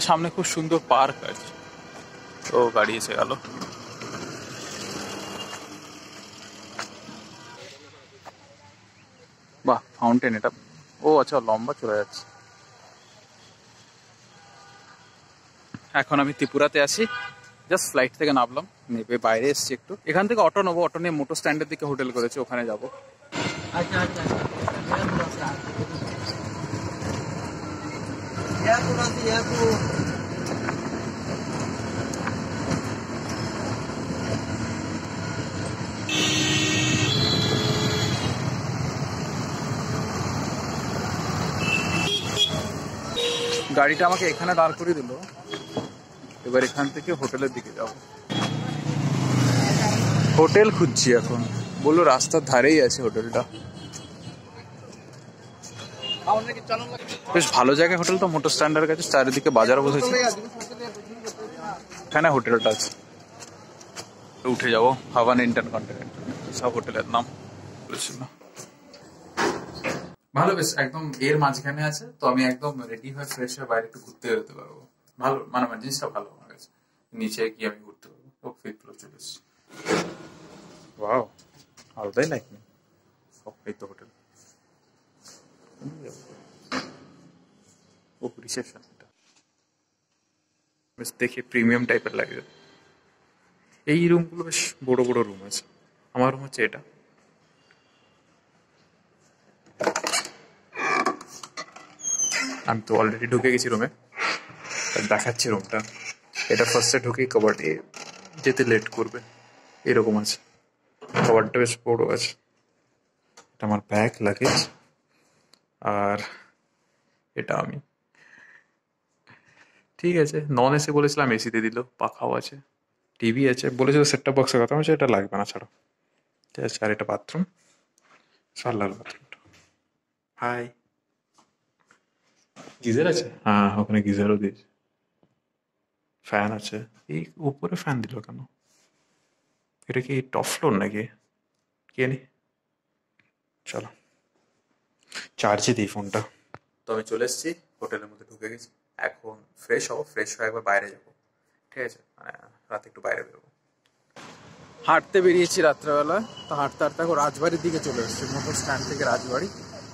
সামনে খুব সুন্দর পার্ক আছে। তো গাড়ি এসে গেল। বাহ, ফাউন্টেন এটা। ও আচ্ছা, লম্বা চলে যাচ্ছে। এখন আমি ত্রিপুরাতে আছি, জাস্ট ফ্লাইট থেকে নামলাম, নেবে বাইরে এসছি একটু। এখান থেকে অটো নেবো, অটো নিয়ে মোটর স্ট্যান্ডের দিকে হোটেল করেছে, ওখানে যাবো। গাড়িটা আমাকে এখানে দাঁড় করে দিল, এবার এখান থেকে হোটেলের দিকে যাব। হোটেল খুঁজছি এখন, বললো রাস্তার ধারেই আছে হোটেলটা। বেশ ভালো জায়গায় হোটেল তো, মোটর স্ট্যান্ডের কাছে, চারিদিকে বাজারও বসেছে। এখানে হোটেলটা আছে, উঠে যাবো। হাওয়ান ইন্টারকন্টিনেন্টাল সব হোটেলের নাম বলেছিল। ভালো, বেশ একদম এর মাঝখানে আছে, তো আমি একদম রেডি হয়ে ফ্রেশ হয়ে বাইরে একটু ঘুরতে যেতে পারবো। ভালো, মানে জিনিসটা ভালো আমার কাছে। নিচে গিয়ে আমি ঘুরতে পারবো। ও ফিফথ ফ্লোর চলে এসেছি। ওয়াও, আলাদাই লাইক নি। এই তো হোটেল। ও রিসেপশন, বেশ দেখে প্রিমিয়াম টাইপের লাগে। এই রুমগুলো বেশ বড় বড় রুম আছে। আমার রুম হচ্ছে এটা। আমি তো অলরেডি ঢুকে গেছি রুমে, দেখাচ্ছি রুমটা। এটা ফার্স্টে ঢুকেই কবার্ডে যেতে লেট করবে, এরকম আছে। কবার্ডটা বেশ বড় আছে। এটা আমার ব্যাগ, লাগেজ, আর এটা আমি। ঠিক আছে, নন এসি বলেছিলাম, এসিতে দিল। পাখাও আছে, টিভি আছে। বলেছিল সেট টপ বক্সের কথা, বলছে এটা লাগবে না, ছাড়ো। ঠিক আছে। আর এটা বাথরুম, সারলাল বাথরুমটা। হাই, গিজার আছে? হ্যাঁ, ওখানে গিজারও দিয়েছে। ফ্যান আছে। এই উপরে ফ্যান দিল কেন? এটা কি টপ ফ্লোর নাকি? কে নি। চলো চার্জে দিই ফোনটা। তো আমি চলে এসেছি, হোটেলের মধ্যে ঢুকে গেছি। এখন ফ্রেশ হবো, ফ্রেশ হয়ে একবার বাইরে যাবো। ঠিক আছে, মানে রাতে একটু বাইরে বেরোবো। হাঁটতে বেরিয়েছি রাত্রেবেলা। তো হাঁটতে হাঁটতে এখন রাজবাড়ির দিকে চলে এসেছি। মোটর স্ট্যান্ড থেকে রাজবাড়ি,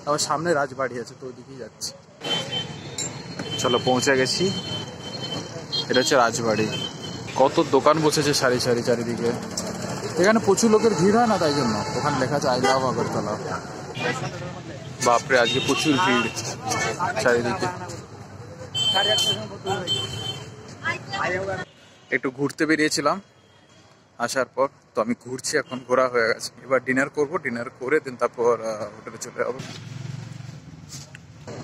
আবার সামনে রাজবাড়ি আছে, তো ওইদিকেই যাচ্ছি। চলো, পৌঁছে গেছি। এটা হচ্ছে রাজবাড়ি। কত দোকান বসেছে সারি সারি চারিদিকে। এখানে প্রচুর লোকের ভিড় হয় না, তাই জন্য ওখানে লেখা আছে আই লাভ আগরতলা। বাপরে, আজকে প্রচুর ভিড় চারিদিকে। একটু ঘুরতে বেরিয়েছিলাম আসার পর, তো আমি ঘুরছি এখন, ঘোরা হয়ে গেছে। এবার ডিনার করব, ডিনার করে দেন তারপর হোটেলে চলে যাবো।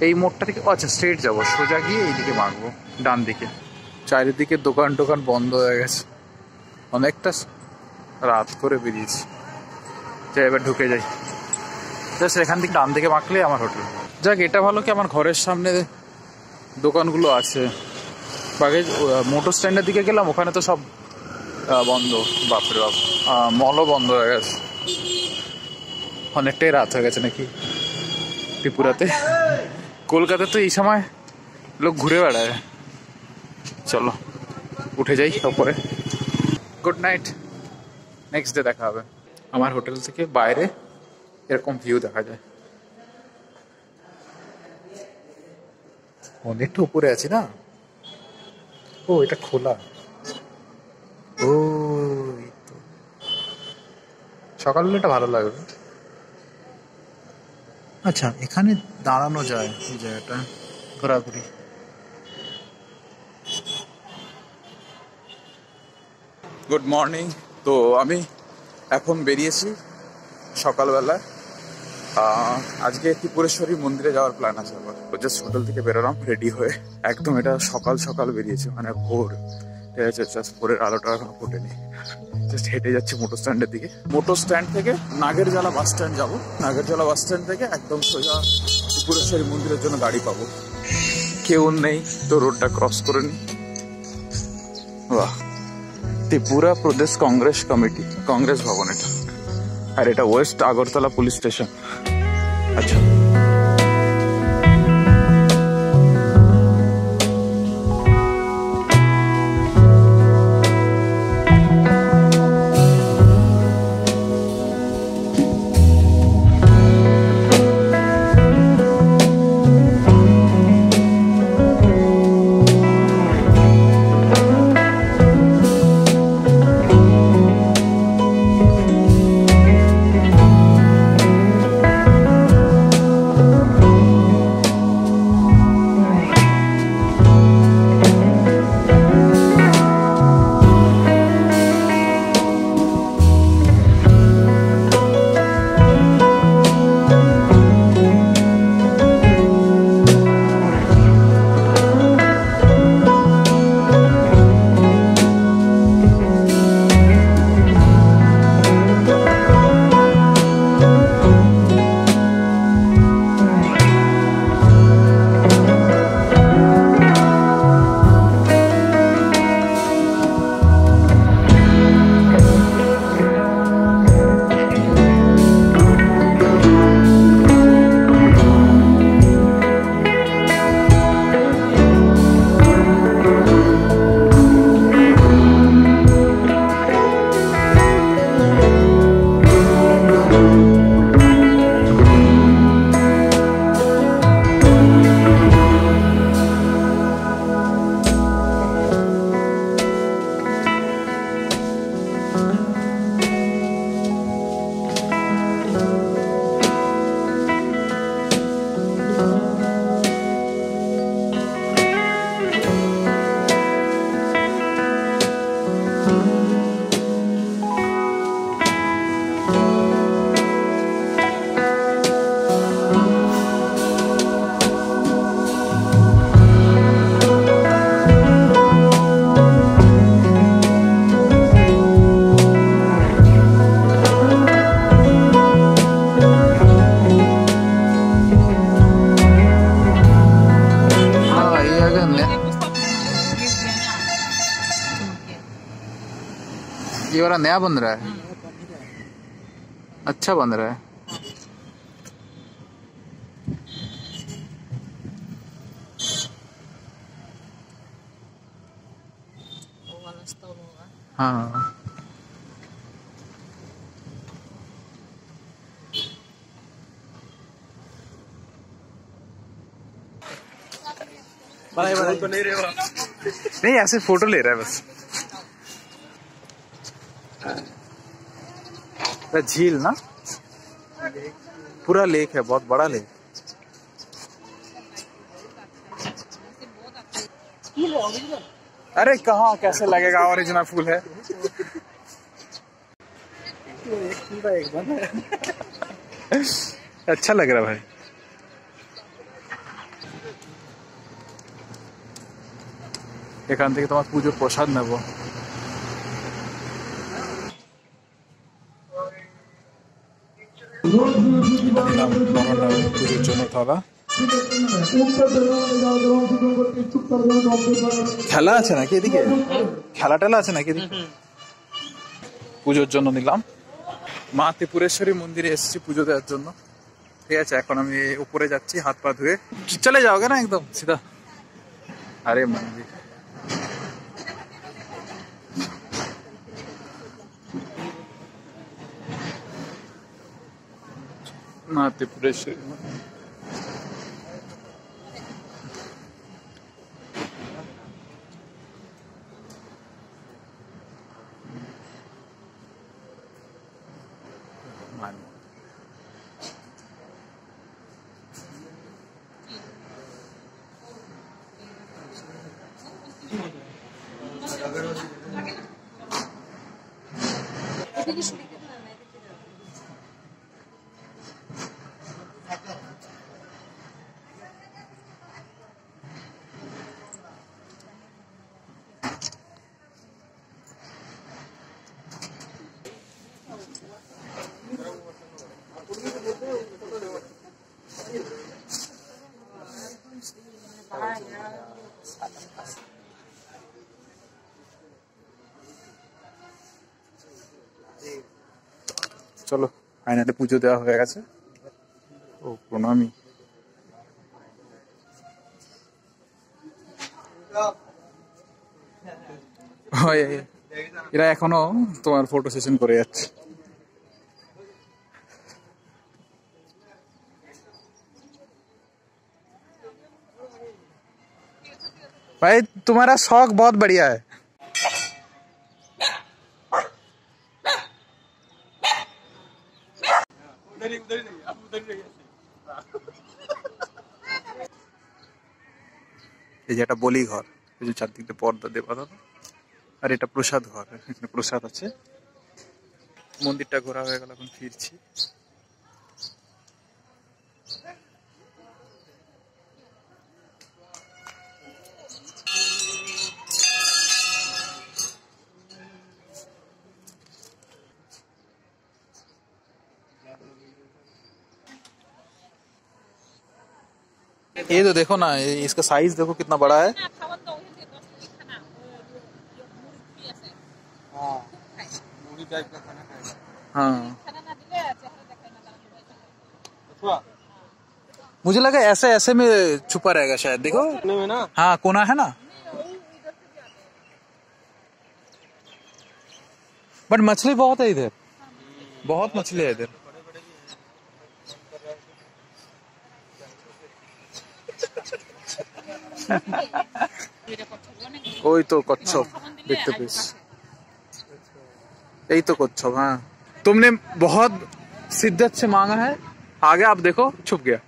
এই মোড়টা থেকে, আচ্ছা স্ট্রেট যাবো, সোজা গিয়ে এইদিকে মারবো ডান দিকে। চারিদিকে দোকান টোকান বন্ধ হয়ে গেছে, অনেকটা রাত করে বেরিয়েছি। যাই, এবার ঢুকে যাই। জাস্ট এখান থেকে ডান দিকে মাখলে আমার হোটেল। যাক, এটা ভালো কি আমার ঘরের সামনে দোকানগুলো আছে। বাকি মোটর স্ট্যান্ডের দিকে গেলাম, ওখানে তো সব বন্ধ। বাপরে বাপ, মলও বন্ধ হয়ে গেছে। অনেকটাই রাত হয়ে গেছে নাকি ত্রিপুরাতে। কলকাতা তো এই সময় লোক ঘুরে বেড়ায়। চলো উঠে যাই ওপরে। গুড নাইট, নেক্সট ডে দেখা হবে। আমার হোটেল থেকে বাইরে এরকম ভিউ দেখা যায়। অনেকটা উপরে আছি না। ও, এটা খোলা। ও, সকালবেলা এটা ভালো লাগবে। আচ্ছা, এখানে দাঁড়ানো যায়, এই জায়গাটা ঘোরাঘুরি। Good morning. তো আমি এখন বেরিয়েছি সকালবেলা। আজকে ত্রিপুরেশ্বরী মন্দিরে যাওয়ার প্ল্যান আছে আমার। জাস্ট হোটেল থেকে বেরোলাম রেডি হয়ে, একদম এটা সকাল সকাল বেরিয়েছি, মানে ভোর। ঠিক আছে, জাস্ট ভোরের আলোটা এখনো ফোটেনি। জাস্ট হেঁটে যাচ্ছি মোটর স্ট্যান্ডের দিকে। মোটর স্ট্যান্ড থেকে নাগেরজলা বাস স্ট্যান্ড যাবো। নাগেরজলা বাস স্ট্যান্ড থেকে একদম সোজা ত্রিপুরেশ্বরী মন্দিরের জন্য গাড়ি পাবো। কেউ নেই তো রোডটা ক্রস করে নি। বাহ, ত্রিপুরা প্রদেশ কংগ্রেস কমিটি, কংগ্রেস ভবন এটা। আর এটা ওয়েস্ট আগরতলা পুলিশ স্টেশন। আচ্ছা, ये वाला नया बन रहा है, अच्छा बन रहा है। हाँ तो नहीं रहे, नहीं ऐसे फोटो ले रहा है बस। झील ना, पूरा लेक है, बहुत बड़ा लेक। अरे कहाँ, कैसे लगेगा, ओरिजिनल फूल है। अच्छा लग रहा भाई। এখান থেকে তোমার পুজো প্রসাদ নেব। পুজোর জন্য থালা। খেলা আছে নাকি এদিকে, খেলা টেলা আছে নাকি এদিকে? পুজোর জন্য নিলাম। মা ত্রিপুরেশ্বরী মন্দিরে এসেছি পুজো দেওয়ার জন্য। ঠিক আছে, এখন আমি উপরে যাচ্ছি হাত পা ধুয়ে। চলে যাওগে না একদম সিধা? আরে মন্দির মা ত্রিপুরেশ্বরী। চলো ফাইনালি পুজো দেওয়া হয়ে গেছে। ও প্রণামী। এরা এখনো তোমার ফটো সেশন করে যাচ্ছে। भाई तुम्हारा शौक बहुत बढ़िया है। এই যে একটা বলি ঘর, এই যে চারদিকে পর্দা দেওয়া দাদা, আর এটা প্রসাদ ঘর, এখানে প্রসাদ আছে। মন্দিরটা ঘোরা হয়ে গেল, এখন ফিরছি। ये तो देखो ना, इसका साइज देखो कितना बड़ा है। हाँ मुझे लगा ऐसे ऐसे में छुपा रहेगा शायद, देखो ना। हाँ कोना है ना, बट मछली बहुत है इधर, बहुत मछली है इधर। ওই তো কচ্ছপ দেখতে পেয়েছি, यही तो कच्छप। हाँ तुमने बहुत शिद्दत से मांगा है, आगे आप देखो छुप गया।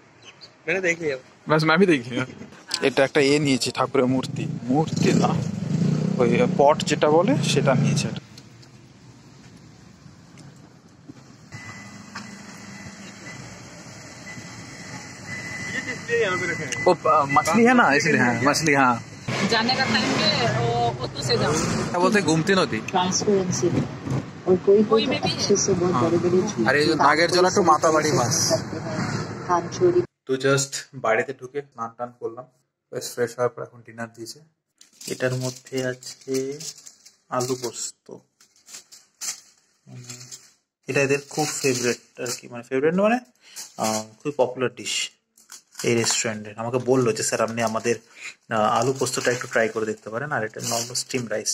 मैंने देख लिया, बस मैं भी देख लिया। এটা একটা এ নিয়েছি, ঠাকুরের মূর্তি, মূর্তি না ওই পট যেটা বলে সেটা নিয়েছে। वो मछली है ना इसलिए। हाँ मछली। हाँ जाने का टाइम पे ऑटो से जाओ, क्या बोलते घूमती नदी। ट्रांसपेरेंसी और कोई अच्छे से बहुत बड़े बड़े अरे जो नागेर चला तो माता बाड़ी बास কান চুরি। তো জাস্ট বাড়িতে ঢুকে স্নান টান করলাম, বেশ ফ্রেশ হওয়ার পর এখন ডিনার দিয়েছে। এটার মধ্যে আছে আলু পোস্ত, এটা এদের খুব ফেভারিট আর কি, মানে ফেভারিট মানে খুব পপুলার ডিশ এই রেস্টুরেন্টের। আমাকে বললো যে স্যার আপনি আমাদের আলু পোস্তটা একটু ট্রাই করে দেখতে পারেন, আর এটা নর্মাল স্টিম রাইস।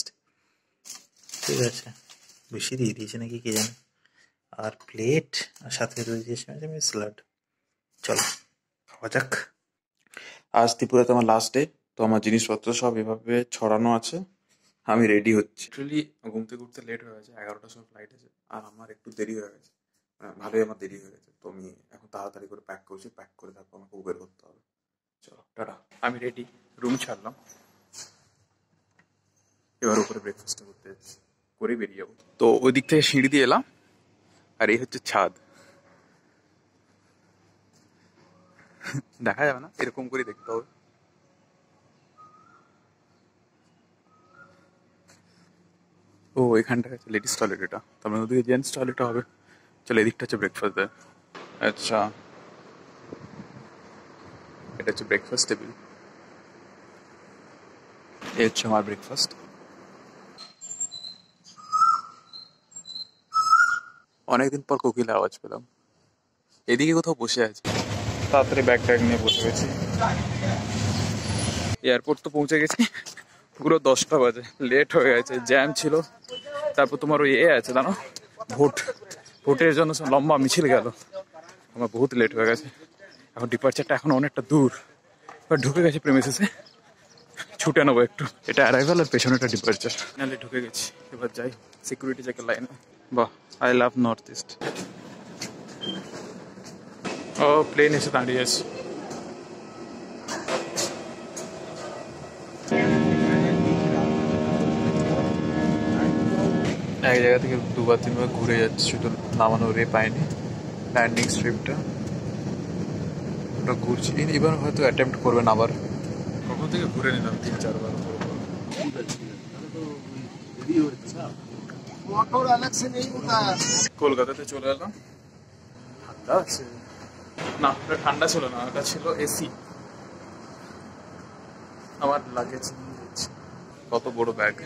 ঠিক আছে, বেশি দিয়ে দিয়েছে নাকি কে জানে। আর প্লেট আর সাথে রয়ে দিয়েছে স্যালাড। চলো খাওয়া যাক। আজ ত্রিপুরাতে আমার লাস্ট ডে, তো আমার জিনিসপত্র সব এভাবে ছড়ানো আছে। আমি রেডি হচ্ছি। অ্যাকচুয়ালি ঘুম থেকে উঠতে লেট হয়ে গেছে, 11টার সময় ফ্লাইট আছে, আর আমার একটু দেরি হয়ে গেছে, মানে ভালোই আমার দেরি হয়ে গেছে। তো আমি এখন তাড়াতাড়ি করে প্যাক করছি, প্যাক করে তারপর আমাকে উবের করতে হবে। চলো টাটা। আমি রেডি, রুম ছাড়লাম, এবার উপরে ব্রেকফাস্টটা করতে যাচ্ছি, করে বেরিয়ে যাবো। তো ওই দিক থেকে সিঁড়ি দিয়ে এলাম, আর এই হচ্ছে ছাদ। দেখা যাবে না, এরকম করে দেখতে হবে। ও এখানটা আছে লেডিস টয়লেট, এটা তার মানে ওদিকে জেন্টস টয়লেটটা হবে। চলো এদিকটা হচ্ছে ব্রেকফাস্ট দেয়। আচ্ছা, এটা হচ্ছে ব্রেকফাস্ট টেবিল। এই হচ্ছে আমার ব্রেকফাস্ট। অনেকদিন পর কোকিলের আওয়াজ পেলাম। এদিকে কোথাও বসে আছে। তাড়াতাড়ি ব্যাগ ট্যাগ নিয়ে বসে গেছি। এয়ারপোর্ট তো পৌঁছে গেছি, পুরো 10টা বাজে। লেট হয়ে গেছে, জ্যাম ছিল। তারপর তোমার ওই আছে জানো, ভোটের জন্য লম্বা মিছিল গেল। আমার বহুত লেট হয়ে গেছে। এখন ডিপার্চারটা এখন অনেকটা দূর, এবার ঢুকে গেছি প্রেমিসেসে, ছুটে নেবো একটু। এটা অ্যারাইভাল আর পেছনে একটা ডিপার্চার। নাহলে ঢুকে গেছি, এবার যাই সিকিউরিটি চেকের লাইনে। বাহ, আই লাভ নর্থ ইস্ট। ও প্লেন এসে দাঁড়িয়ে আছে। এক জায়গা থেকে 2-3 বার ঘুরে যাচ্ছে, শুধু নামানোর পাইনি। ল্যান্ডিং স্ট্রিপটা ওটা ঘুরছি, এবার হয়তো অ্যাটেম্প্ট করবেন আবার। কখন থেকে ঘুরে নিলাম 3-4 বার। কলকাতাতে চলে এলাম। ঠান্ডা আছে না, ওটা ঠান্ডা ছিল না, ওটা ছিল এসি। আমার লাগেজ নিয়ে যাচ্ছি। কত বড় ব্যাগ।